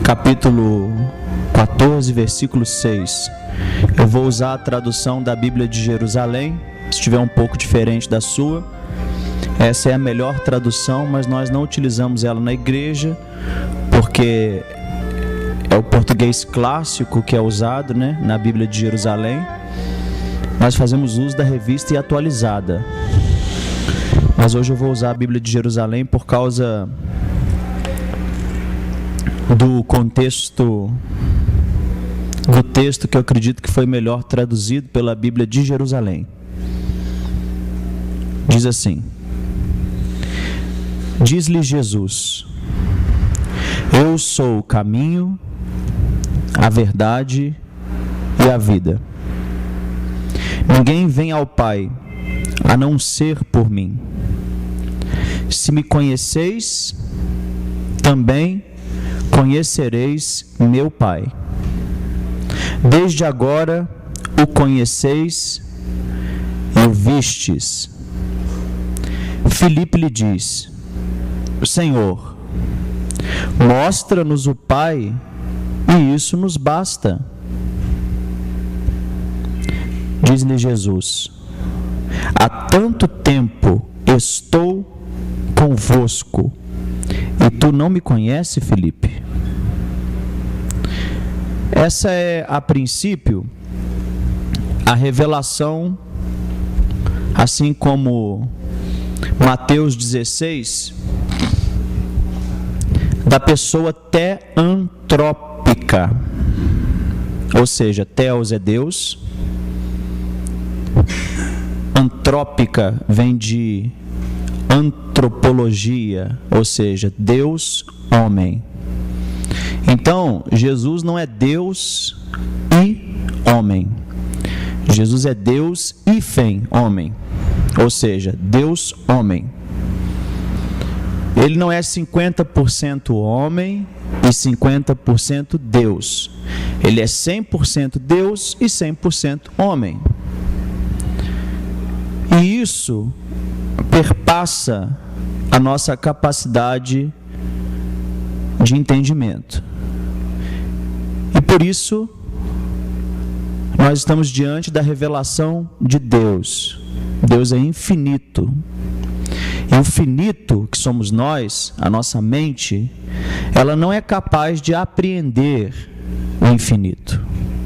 capítulo 14, versículo 6. Eu vou usar a tradução da Bíblia de Jerusalém, se estiver um pouco diferente da sua. Essa é a melhor tradução, mas nós não utilizamos ela na igreja, porque é o português clássico que é usado, na Bíblia de Jerusalém. Nós fazemos uso da revista e atualizada. Mas hoje eu vou usar a Bíblia de Jerusalém por causa do contexto do texto que eu acredito que foi melhor traduzido pela Bíblia de Jerusalém. Diz assim: diz-lhe Jesus: eu sou o caminho, a verdade e a vida. Ninguém vem ao Pai a não ser por mim. Se me conheceis, também conhecereis meu Pai. Desde agora o conheceis e o vistes. Filipe lhe diz: Senhor, mostra-nos o Pai, e isso nos basta. Diz-lhe Jesus: há tanto tempo estou convosco, e tu não me conheces, Filipe? Essa é, a princípio, a revelação, assim como Mateus 16, da pessoa teantrópica, ou seja, Theos é Deus, antrópica vem de antropologia, ou seja, Deus, homem. Então, Jesus não é Deus e homem. Jesus é Deus hífen homem, ou seja, Deus homem. Ele não é 50% homem e 50% Deus. Ele é 100% Deus e 100% homem. E isso perpassa a nossa capacidade de entendimento. E por isso, nós estamos diante da revelação de Deus. Deus é infinito. E o finito, que somos nós, a nossa mente, ela não é capaz de apreender o infinito,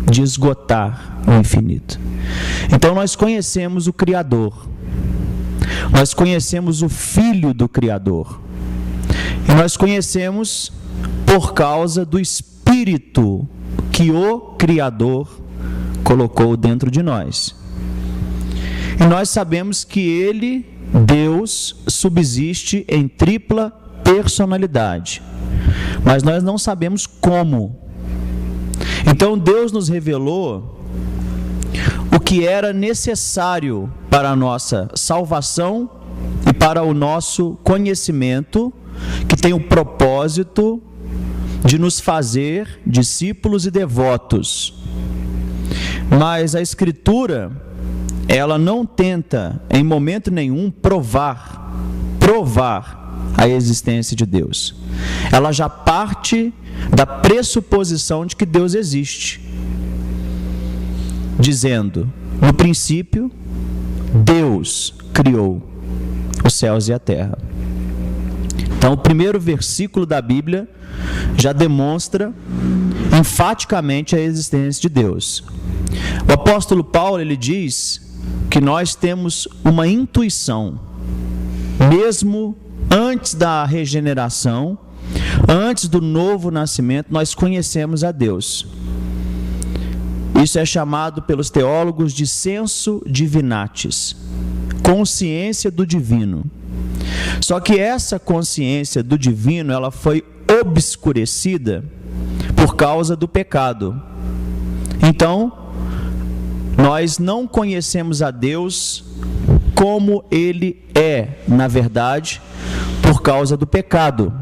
de esgotar o infinito. Então nós conhecemos o Criador, nós conhecemos o Filho do Criador, e nós conhecemos por causa do Espírito que o Criador colocou dentro de nós. E nós sabemos que Ele, Deus, subsiste em tripla personalidade, mas nós não sabemos como. Então Deus nos revelou o que era necessário para a nossa salvação e para o nosso conhecimento, que tem o propósito de nos fazer discípulos e devotos. Mas a Escritura, ela não tenta em momento nenhum provar a existência de Deus. Ela já parte da pressuposição de que Deus existe, dizendo: no princípio, Deus criou os céus e a terra. Então, o primeiro versículo da Bíblia já demonstra enfaticamente a existência de Deus. O apóstolo Paulo, ele diz que nós temos uma intuição, mesmo antes da regeneração, antes do novo nascimento, nós conhecemos a Deus. Isso é chamado pelos teólogos de sensu divinatis, consciência do divino. Só que essa consciência do divino, ela foi obscurecida por causa do pecado. Então, nós não conhecemos a Deus como Ele é, na verdade, por causa do pecado.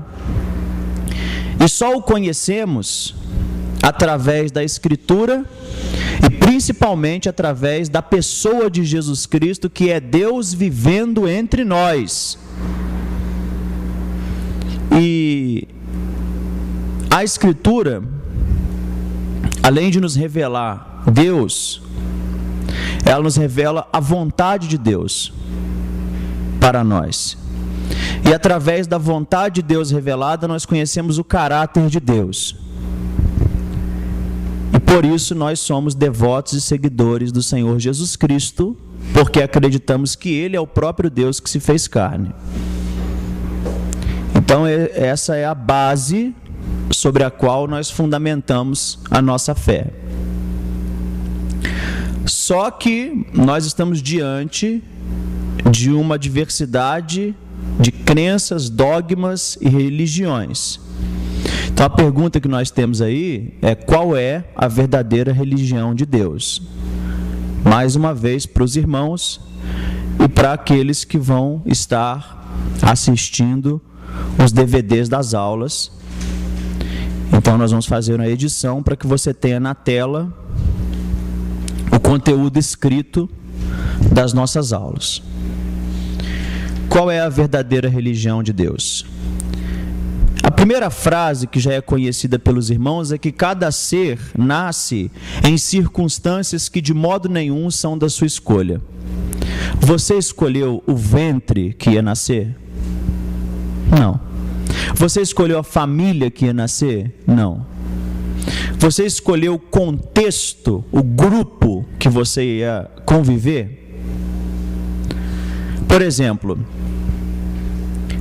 E só o conhecemos através da Escritura e principalmente através da pessoa de Jesus Cristo, que é Deus vivendo entre nós. E A Escritura, além de nos revelar Deus, ela nos revela a vontade de Deus para nós. E através da vontade de Deus revelada, nós conhecemos o caráter de Deus. E por isso nós somos devotos e seguidores do Senhor Jesus Cristo, porque acreditamos que Ele é o próprio Deus que se fez carne. Então essa é a base sobre a qual nós fundamentamos a nossa fé. Só que nós estamos diante de uma diversidade de crenças, dogmas e religiões. Então a pergunta que nós temos aí é: qual é a verdadeira religião de Deus? Mais uma vez para os irmãos e para aqueles que vão estar assistindo os DVDs das aulas. Então nós vamos fazer uma edição para que você tenha na tela o conteúdo escrito das nossas aulas. Qual é a verdadeira religião de Deus? A primeira frase que já é conhecida pelos irmãos é que cada ser nasce em circunstâncias que de modo nenhum são da sua escolha. Você escolheu o ventre que ia nascer? Não. Você escolheu a família que ia nascer? Não. Você escolheu o contexto, o grupo que você ia conviver? Por exemplo,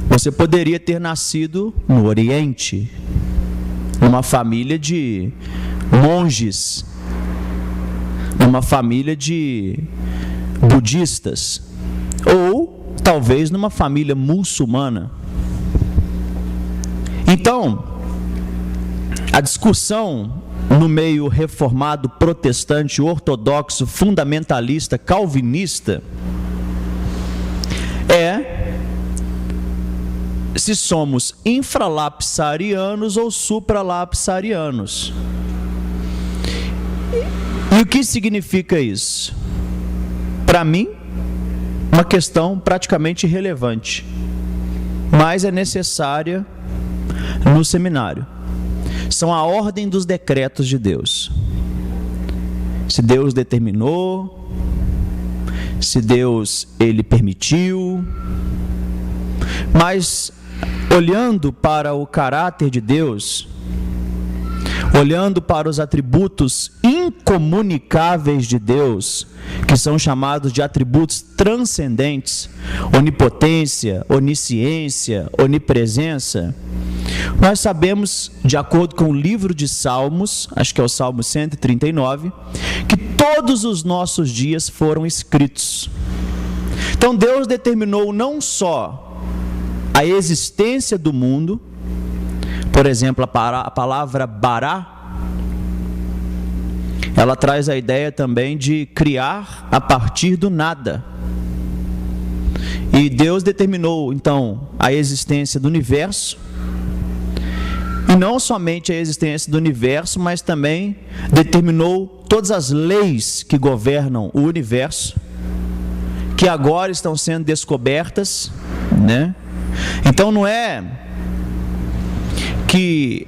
você poderia ter nascido no Oriente, numa família de monges, numa família de budistas, ou talvez numa família muçulmana. Então, a discussão no meio reformado, protestante, ortodoxo, fundamentalista, calvinista, é se somos infralapsarianos ou supralapsarianos. E o que significa isso? Para mim, uma questão praticamente irrelevante, mas é necessária no seminário. São a ordem dos decretos de Deus. Se Deus determinou, se Deus ele permitiu, mas olhando para o caráter de Deus, olhando para os atributos incomunicáveis de Deus, que são chamados de atributos transcendentes, onipotência, onisciência, onipresença, nós sabemos, de acordo com o livro de Salmos, acho que é o Salmo 139, que todos os nossos dias foram escritos. Então Deus determinou não só a existência do mundo, por exemplo, a palavra bará, ela traz a ideia também de criar a partir do nada. E Deus determinou, então, a existência do universo, e não somente a existência do universo, mas também determinou todas as leis que governam o universo, que agora estão sendo descobertas, né? Então não é que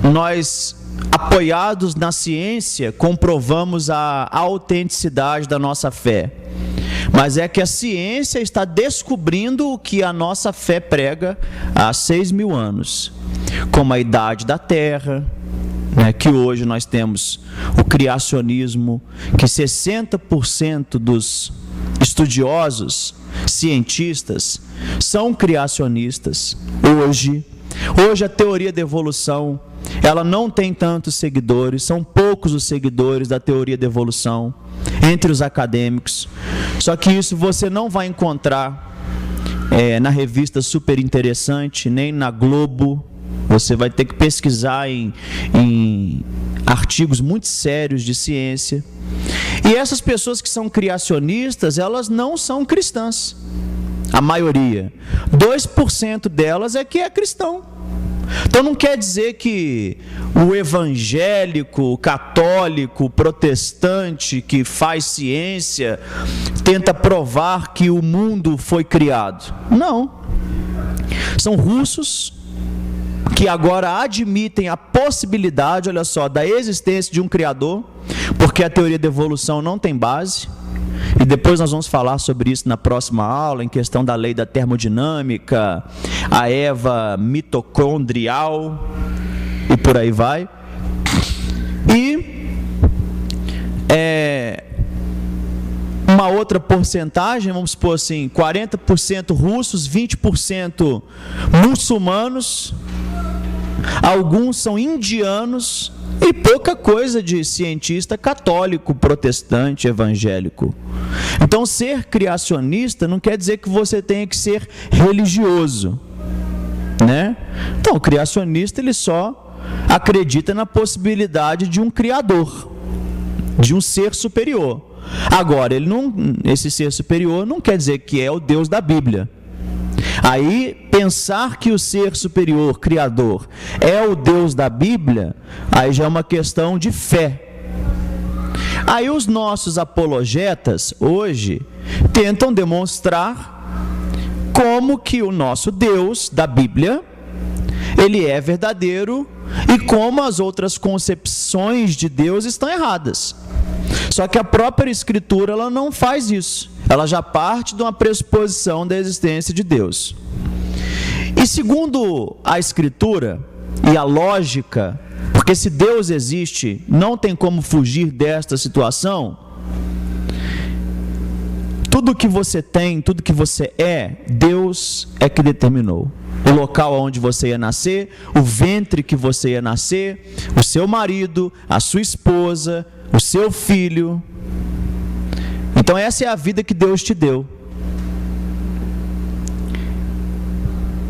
nós, apoiados na ciência, comprovamos a autenticidade da nossa fé, mas é que a ciência está descobrindo o que a nossa fé prega há 6.000 anos, como a idade da Terra, né, que hoje nós temos o criacionismo, que 60% dos estudiosos, cientistas, são criacionistas. Hoje a teoria da evolução, ela não tem tantos seguidores, são poucos os seguidores da teoria da evolução entre os acadêmicos. Só que isso você não vai encontrar na revista Super Interessante, nem na Globo. Você vai ter que pesquisar em artigos muito sérios de ciência. E essas pessoas que são criacionistas, elas não são cristãs. A maioria. 2% delas é que é cristão. Então não quer dizer que o evangélico, o católico, o protestante que faz ciência tenta provar que o mundo foi criado. Não. São russos, que agora admitem a possibilidade, olha só, da existência de um Criador, porque a teoria da evolução não tem base, e depois nós vamos falar sobre isso na próxima aula, em questão da lei da termodinâmica, a Eva mitocondrial, e por aí vai. E uma outra porcentagem, vamos supor assim, 40% russos, 20% muçulmanos, alguns são indianos e pouca coisa de cientista católico, protestante, evangélico. Então, ser criacionista não quer dizer que você tenha que ser religioso, né? Então, o criacionista, ele só acredita na possibilidade de um criador, de um ser superior. Agora, esse ser superior não quer dizer que é o Deus da Bíblia. Aí, pensar que o ser superior, criador, é o Deus da Bíblia, aí já é uma questão de fé. Aí os nossos apologetas, hoje, tentam demonstrar como que o nosso Deus da Bíblia, ele é verdadeiro e como as outras concepções de Deus estão erradas. Só que a própria Escritura, ela não faz isso. Ela já parte de uma pressuposição da existência de Deus. E segundo a Escritura e a lógica, porque se Deus existe, não tem como fugir desta situação, tudo que você tem, tudo que você é, Deus é que determinou. O local onde você ia nascer, o ventre que você ia nascer, o seu marido, a sua esposa, o seu filho. Então essa é a vida que Deus te deu.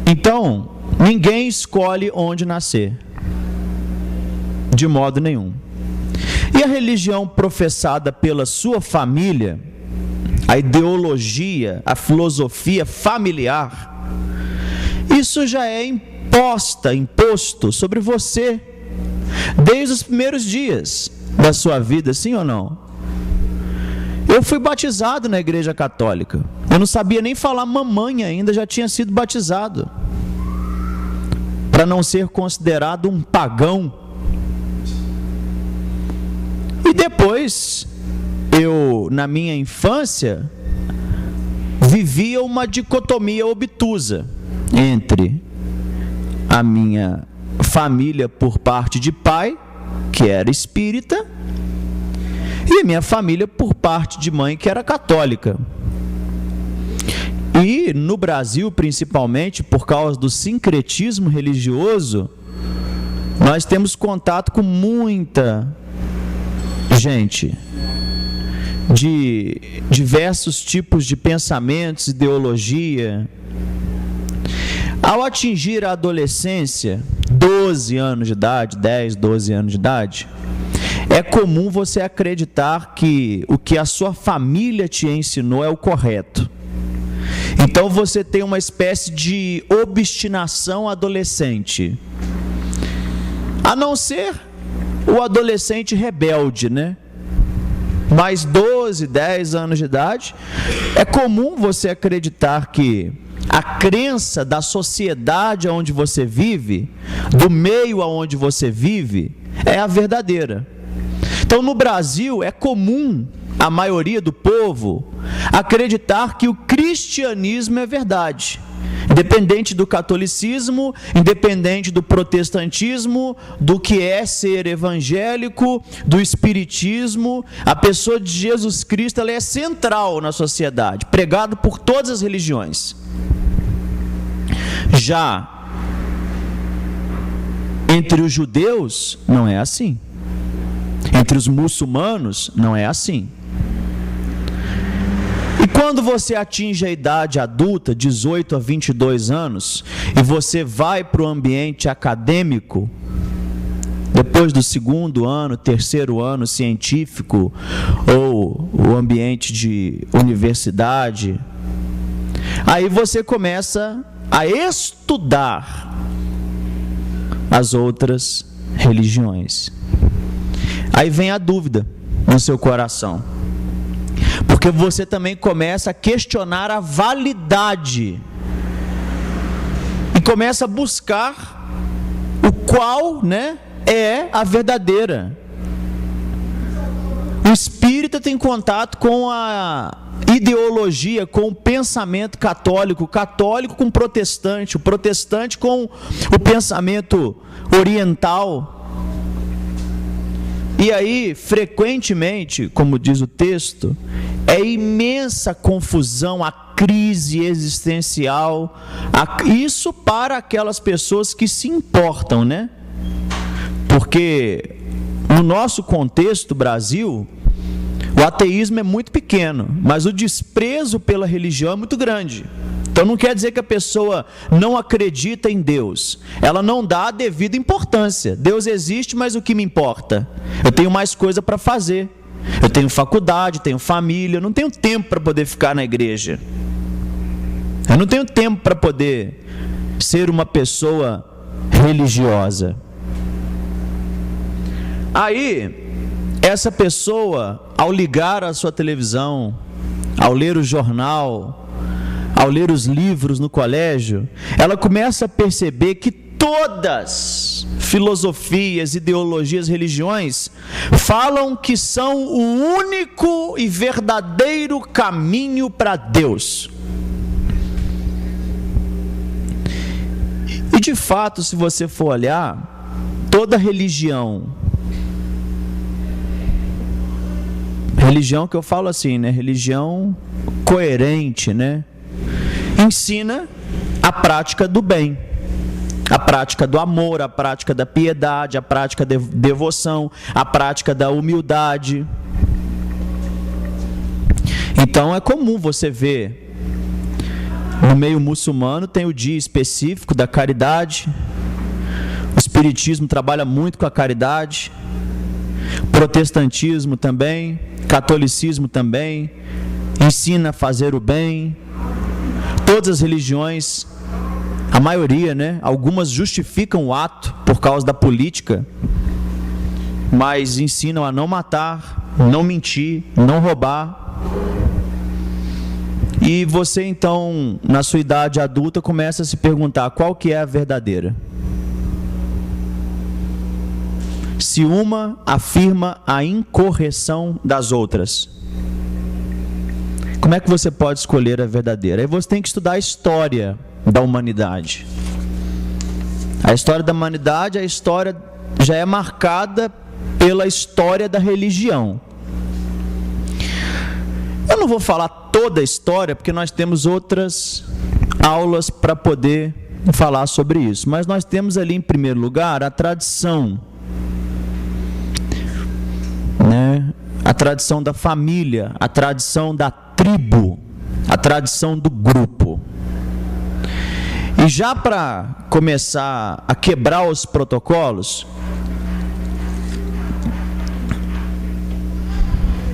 Então, ninguém escolhe onde nascer, de modo nenhum. E a religião professada pela sua família, a ideologia, a filosofia familiar, isso já é imposto sobre você, desde os primeiros dias da sua vida, sim ou não? Eu fui batizado na igreja católica, eu não sabia nem falar mamãe ainda, já tinha sido batizado, para não ser considerado um pagão. E depois, eu, na minha infância, vivia uma dicotomia obtusa entre a minha família por parte de pai, que era espírita, e a minha família por parte de mãe, que era católica. E no Brasil, principalmente, por causa do sincretismo religioso, nós temos contato com muita gente de diversos tipos de pensamentos, ideologia. Ao atingir a adolescência, 12 anos de idade, 10, 12 anos de idade, é comum você acreditar que o que a sua família te ensinou é o correto. Então você tem uma espécie de obstinação adolescente. A não ser o adolescente rebelde, né? Mais 12, 10 anos de idade, é comum você acreditar que a crença da sociedade onde você vive, do meio onde você vive, é a verdadeira. Então, no Brasil, é comum a maioria do povo acreditar que o cristianismo é verdade. Independente do catolicismo, independente do protestantismo, do que é ser evangélico, do espiritismo, a pessoa de Jesus Cristo, ela é central na sociedade, pregado por todas as religiões. Já entre os judeus, não é assim. Entre os muçulmanos, não é assim. E quando você atinge a idade adulta, 18 a 22 anos, e você vai para o ambiente acadêmico, depois do segundo ano, terceiro ano científico, ou o ambiente de universidade, aí você começa a estudar as outras religiões. Aí vem a dúvida no seu coração, porque você também começa a questionar a validade e começa a buscar o qual, né, é a verdadeira. O espírita tem contato com a ideologia, com o pensamento católico, o católico com o protestante com o pensamento oriental. E aí, frequentemente, como diz o texto, é imensa confusão, a crise existencial, isso para aquelas pessoas que se importam, né? Porque no nosso contexto, Brasil, o ateísmo é muito pequeno, mas o desprezo pela religião é muito grande. Então não quer dizer que a pessoa não acredita em Deus, ela não dá a devida importância. Deus existe, mas o que me importa? Eu tenho mais coisa para fazer, eu tenho faculdade, tenho família, eu não tenho tempo para poder ficar na igreja, eu não tenho tempo para poder ser uma pessoa religiosa. Aí, essa pessoa, ao ligar a sua televisão, ao ler o jornal, ao ler os livros no colégio, ela começa a perceber que todas filosofias, ideologias, religiões falam que são o único e verdadeiro caminho para Deus. E de fato, se você for olhar, toda religião que eu falo assim, né? Religião coerente, né? Ensina a prática do bem, a prática do amor, a prática da piedade, a prática da devoção, a prática da humildade. Então é comum você ver, no meio muçulmano tem o dia específico da caridade, o espiritismo trabalha muito com a caridade, protestantismo também, catolicismo também, ensina a fazer o bem. Todas as religiões, a maioria, né? Algumas justificam o ato por causa da política, mas ensinam a não matar, não mentir, não roubar. E você então, na sua idade adulta, começa a se perguntar qual que é a verdadeira. Se uma afirma a incorreção das outras, como é que você pode escolher a verdadeira? Aí você tem que estudar a história da humanidade. A história da humanidade, a história já é marcada pela história da religião. Eu não vou falar toda a história, porque nós temos outras aulas para poder falar sobre isso. Mas nós temos ali, em primeiro lugar, a tradição, né? A tradição da família, a tradição da tribo, a tradição do grupo. E já para começar a quebrar os protocolos,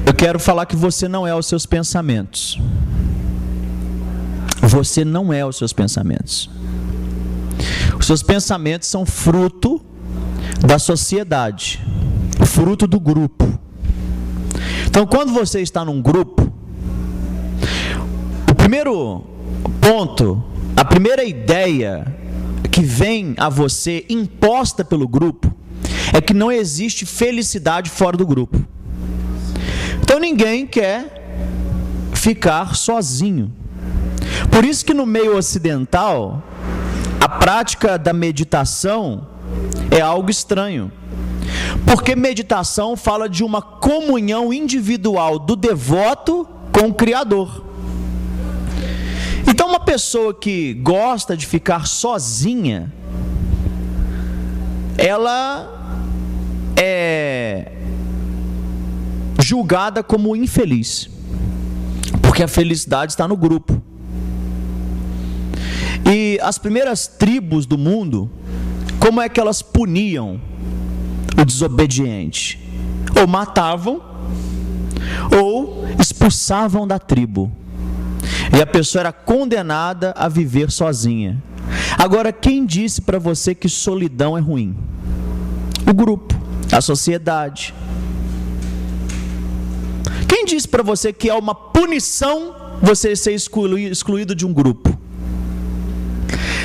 eu quero falar que você não é os seus pensamentos. Você não é os seus pensamentos. Os seus pensamentos são fruto da sociedade, fruto do grupo. Então, quando você está num grupo, o primeiro ponto, a primeira ideia que vem a você, imposta pelo grupo, é que não existe felicidade fora do grupo. Então, ninguém quer ficar sozinho. Por isso que no meio ocidental, a prática da meditação é algo estranho. Porque meditação fala de uma comunhão individual do devoto com o Criador. Então, uma pessoa que gosta de ficar sozinha, ela é julgada como infeliz, porque a felicidade está no grupo. E as primeiras tribos do mundo, como é que elas puniam o desobediente? Ou matavam, ou expulsavam da tribo. E a pessoa era condenada a viver sozinha. Agora, quem disse para você que solidão é ruim? O grupo, a sociedade. Quem disse para você que é uma punição você ser excluído de um grupo?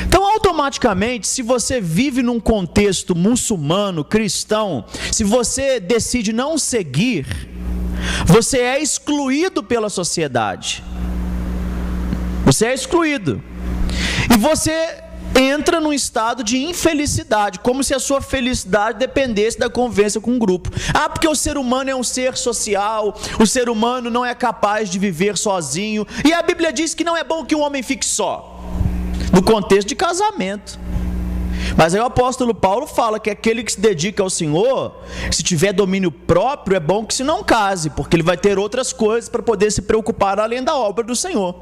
Então, automaticamente, se você vive num contexto muçulmano, cristão, se você decide não seguir, você é excluído pela sociedade. Você é excluído. E você entra num estado de infelicidade, como se a sua felicidade dependesse da convivência com um grupo. Porque o ser humano é um ser social, o ser humano não é capaz de viver sozinho. E a Bíblia diz que não é bom que o homem fique só, no contexto de casamento. Mas aí o apóstolo Paulo fala que aquele que se dedica ao Senhor, se tiver domínio próprio, é bom que se não case, porque ele vai ter outras coisas para poder se preocupar além da obra do Senhor.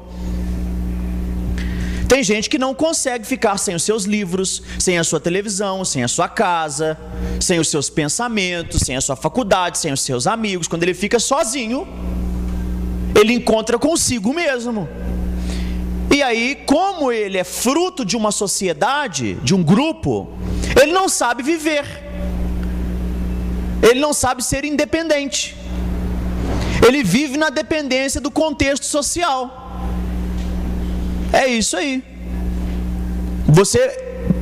Tem gente que não consegue ficar sem os seus livros, sem a sua televisão, sem a sua casa, sem os seus pensamentos, sem a sua faculdade, sem os seus amigos. Quando ele fica sozinho, ele encontra consigo mesmo. E aí, como ele é fruto de uma sociedade, de um grupo, ele não sabe viver. Ele não sabe ser independente. Ele vive na dependência do contexto social. É isso aí. Você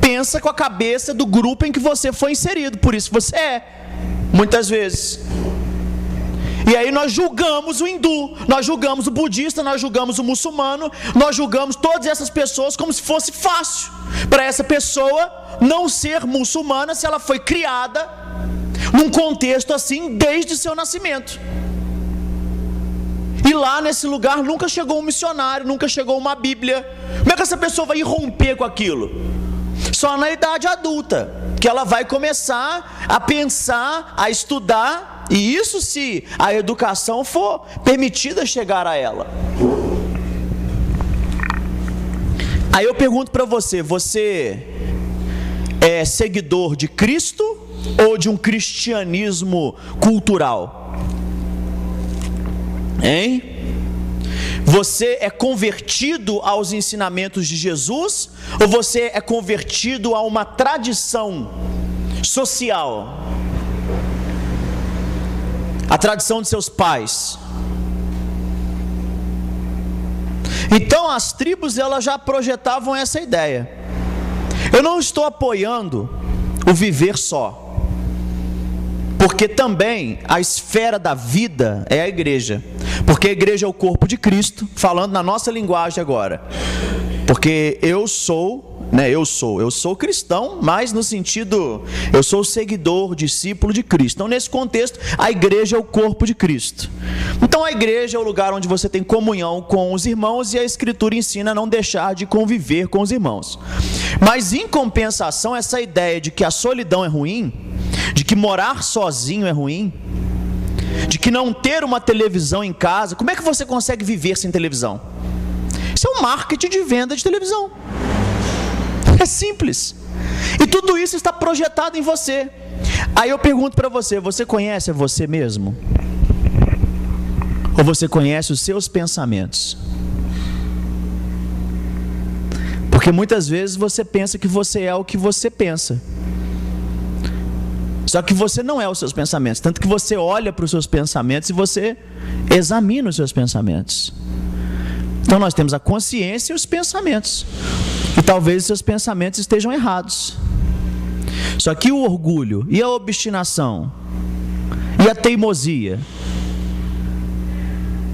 pensa com a cabeça do grupo em que você foi inserido, por isso você muitas vezes. E aí nós julgamos o hindu, nós julgamos o budista, nós julgamos o muçulmano, nós julgamos todas essas pessoas como se fosse fácil para essa pessoa não ser muçulmana se ela foi criada num contexto assim desde seu nascimento. E lá nesse lugar nunca chegou um missionário, nunca chegou uma Bíblia. Como é que essa pessoa vai romper com aquilo? Só na idade adulta, que ela vai começar a pensar, a estudar, e isso se a educação for permitida chegar a ela. Aí eu pergunto para você, você é seguidor de Cristo ou de um cristianismo cultural? Hein? Você é convertido aos ensinamentos de Jesus ou você é convertido a uma tradição social? A tradição de seus pais? Então as tribos elas já projetavam essa ideia. Eu não estou apoiando o viver só, porque também a esfera da vida é a igreja, porque a igreja é o corpo de Cristo, falando na nossa linguagem agora, porque eu sou cristão, mas no sentido, eu sou seguidor, discípulo de Cristo. Então nesse contexto, a igreja é o corpo de Cristo. Então a igreja é o lugar onde você tem comunhão com os irmãos, e a Escritura ensina a não deixar de conviver com os irmãos. Mas em compensação, essa ideia de que a solidão é ruim, de que morar sozinho é ruim, de que não ter uma televisão em casa, como é que você consegue viver sem televisão? Isso é um marketing de venda de televisão. É simples. E tudo isso está projetado em você. Aí eu pergunto para você, você conhece você mesmo? Ou você conhece os seus pensamentos? Porque muitas vezes você pensa que você é o que você pensa. Só que você não é os seus pensamentos. Tanto que você olha para os seus pensamentos e você examina os seus pensamentos. Então nós temos a consciência e os pensamentos. E talvez os seus pensamentos estejam errados. Só que o orgulho e a obstinação e a teimosia.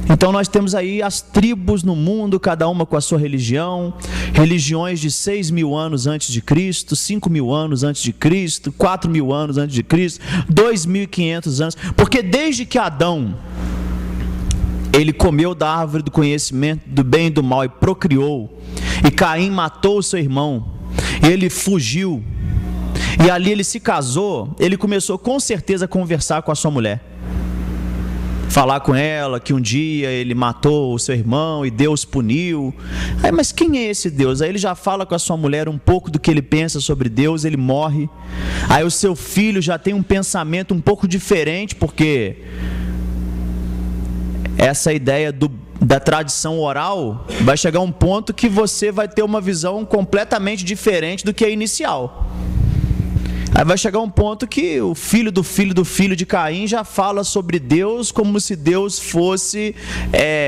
Então nós temos aí as tribos no mundo, cada uma com a sua religião, religiões de 6.000 anos antes de Cristo, 5.000 anos antes de Cristo, 4.000 anos antes de Cristo, 2.500 anos, porque desde que Adão, ele comeu da árvore do conhecimento do bem e do mal e procriou, e Caim matou o seu irmão, ele fugiu, e ali ele se casou, ele começou com certeza a conversar com a sua mulher, falar com ela que um dia ele matou o seu irmão e Deus puniu. Aí, mas quem é esse Deus? Aí ele já fala com a sua mulher um pouco do que ele pensa sobre Deus, ele morre. Aí o seu filho já tem um pensamento um pouco diferente, porque essa ideia da tradição oral vai chegar a um ponto que você vai ter uma visão completamente diferente do que a inicial. Aí vai chegar um ponto que o filho do filho do filho de Caim já fala sobre Deus como se Deus fosse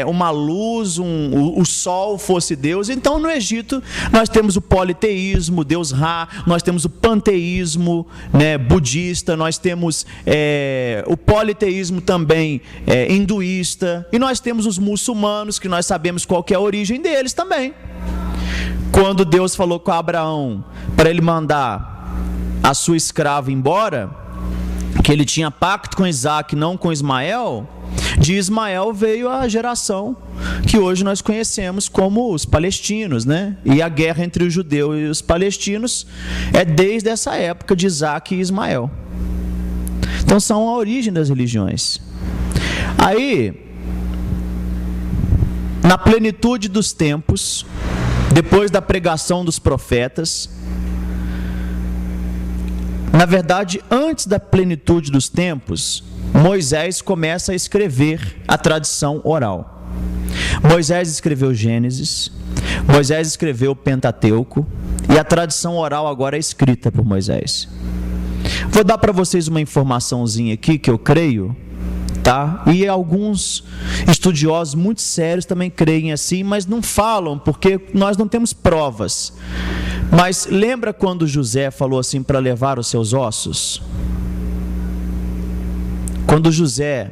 uma luz, o sol fosse Deus. Então no Egito nós temos o politeísmo, Deus Ra, nós temos o panteísmo, né, budista, nós temos o politeísmo também hinduísta, e nós temos os muçulmanos, que nós sabemos qual que é a origem deles também. Quando Deus falou com Abraão para ele mandar a sua escrava embora, que ele tinha pacto com Isaac, não com Ismael, de Ismael veio a geração que hoje nós conhecemos como os palestinos, né? E a guerra entre os judeus e os palestinos é desde essa época de Isaac e Ismael. Então são a origem das religiões. Aí, na plenitude dos tempos, depois da pregação dos profetas, na verdade, antes da plenitude dos tempos, Moisés começa a escrever a tradição oral. Moisés escreveu Gênesis, Moisés escreveu o Pentateuco, e a tradição oral agora é escrita por Moisés. Vou dar para vocês uma informaçãozinha aqui que eu creio, tá? E alguns estudiosos muito sérios também creem assim, mas não falam porque nós não temos provas. Mas lembra quando José falou assim para levar os seus ossos? Quando José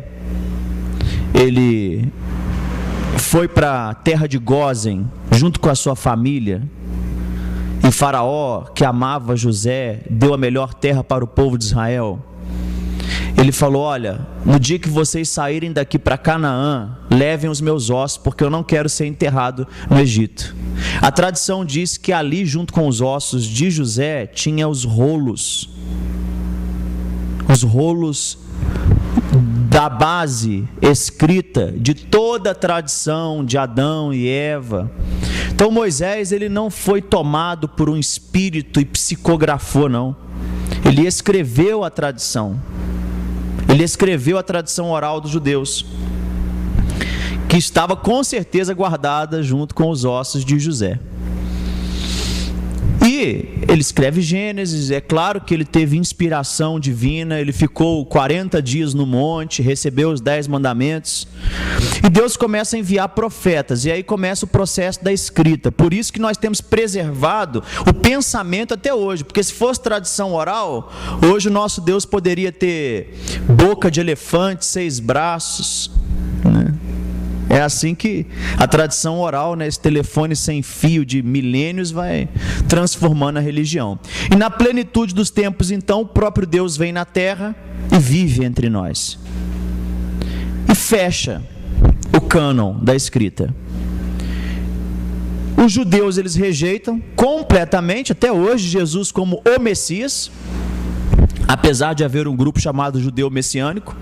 ele foi para a terra de Gósen junto com a sua família, e Faraó, que amava José, deu a melhor terra para o povo de Israel. Ele falou: olha, no dia que vocês saírem daqui para Canaã, levem os meus ossos, porque eu não quero ser enterrado no Egito. A tradição diz que ali, junto com os ossos de José, tinha os rolos da base escrita de toda a tradição de Adão e Eva. Então Moisés, ele não foi tomado por um espírito e psicografou, não. Ele escreveu a tradição. Ele escreveu a tradição oral dos judeus, que estava com certeza guardada junto com os ossos de José. E ele escreve Gênesis, é claro que ele teve inspiração divina, ele ficou 40 dias no monte, recebeu os 10 mandamentos, e Deus começa a enviar profetas, e aí começa o processo da escrita. Por isso que nós temos preservado o pensamento até hoje, porque se fosse tradição oral, hoje o nosso Deus poderia ter boca de elefante, 6 braços, né? É assim que a tradição oral, né, esse telefone sem fio de milênios, vai transformando a religião. E na plenitude dos tempos, então, o próprio Deus vem na terra e vive entre nós. E fecha o cânon da escrita. Os judeus, eles rejeitam completamente, até hoje, Jesus como o Messias, apesar de haver um grupo chamado judeu messiânico.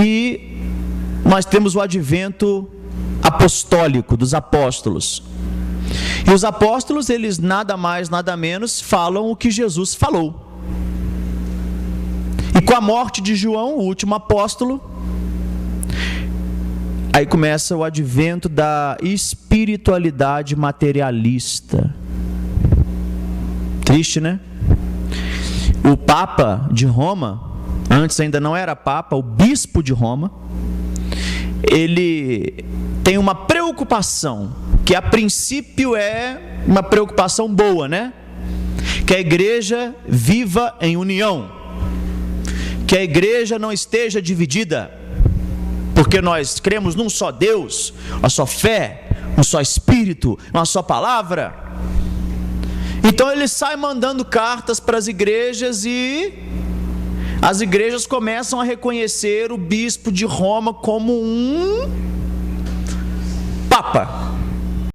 E nós temos o advento apostólico dos apóstolos. E os apóstolos, eles nada mais, nada menos, falam o que Jesus falou. E com a morte de João, o último apóstolo, aí começa o advento da espiritualidade materialista. Triste, né? O Papa de Roma, antes ainda não era Papa, o Bispo de Roma, ele tem uma preocupação, que a princípio é uma preocupação boa, né? Que a igreja viva em união, que a igreja não esteja dividida, porque nós cremos num só Deus, uma só fé, um só Espírito, uma só palavra. Então ele sai mandando cartas para as igrejas, e as igrejas começam a reconhecer o bispo de Roma como um papa.